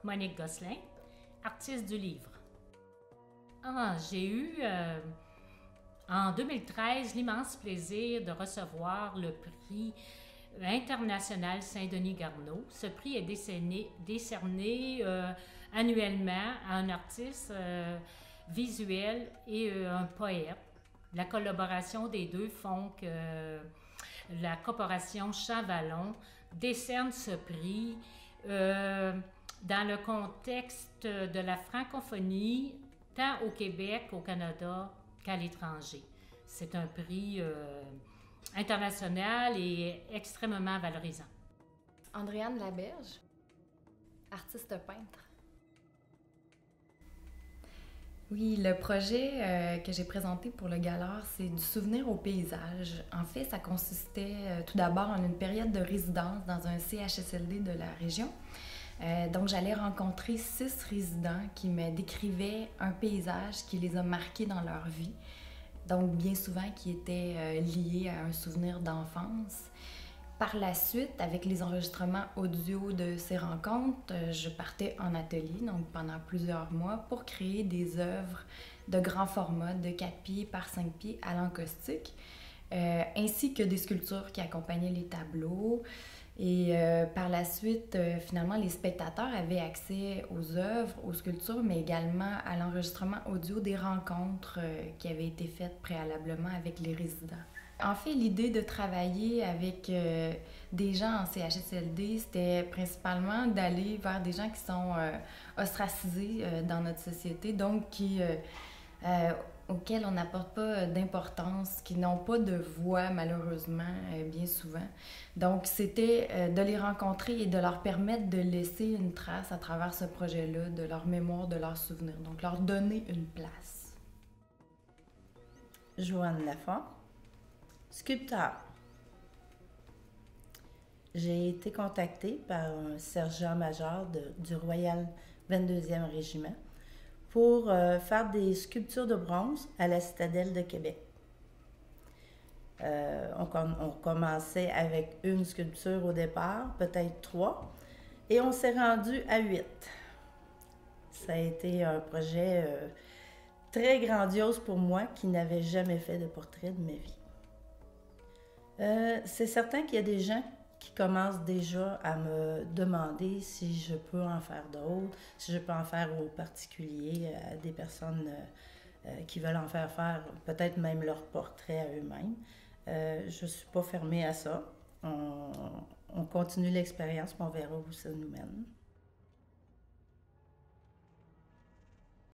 Monique Gosselin, artiste du livre. J'ai eu en 2013 l'immense plaisir de recevoir le prix international Saint-Denis-Garneau. Ce prix est décerné annuellement à un artiste visuel et un poète. La collaboration des deux font que la corporation Champ-Vallon décerne ce prix dans le contexte de la francophonie, tant au Québec, au Canada qu'à l'étranger. C'est un prix international et extrêmement valorisant. Andréane Laberge, artiste peintre. Oui, le projet que j'ai présenté pour le Galard, c'est du souvenir au paysage. En fait, ça consistait tout d'abord en une période de résidence dans un CHSLD de la région. Donc, j'allais rencontrer 6 résidents qui me décrivaient un paysage qui les a marqués dans leur vie. Donc, bien souvent, qui était lié à un souvenir d'enfance. Par la suite, avec les enregistrements audio de ces rencontres, je partais en atelier, donc pendant plusieurs mois, pour créer des œuvres de grand format, de 4 pieds par 5 pieds à l'encaustique, ainsi que des sculptures qui accompagnaient les tableaux. Et par la suite, finalement, les spectateurs avaient accès aux œuvres, aux sculptures, mais également à l'enregistrement audio des rencontres qui avaient été faites préalablement avec les résidents. En fait, l'idée de travailler avec des gens en CHSLD, c'était principalement d'aller vers des gens qui sont ostracisés dans notre société, donc auxquels on n'apporte pas d'importance, qui n'ont pas de voix, malheureusement, bien souvent. Donc, c'était de les rencontrer et de leur permettre de laisser une trace à travers ce projet-là, de leur mémoire, de leurs souvenirs. Donc, leur donner une place. Joanne Lafont, sculpteur. J'ai été contactée par un sergent-major du Royal 22e Régiment pour faire des sculptures de bronze à la Citadelle de Québec. On commençait avec une sculpture au départ, peut-être 3, et on s'est rendu à 8. Ça a été un projet très grandiose pour moi qui n'avais jamais fait de portrait de ma vie. C'est certain qu'il y a des gens qui commencent déjà à me demander si je peux en faire d'autres, si je peux en faire aux particuliers, à des personnes qui veulent en faire peut-être même leur portrait à eux-mêmes. Je ne suis pas fermée à ça. On continue l'expérience, puis on verra où ça nous mène.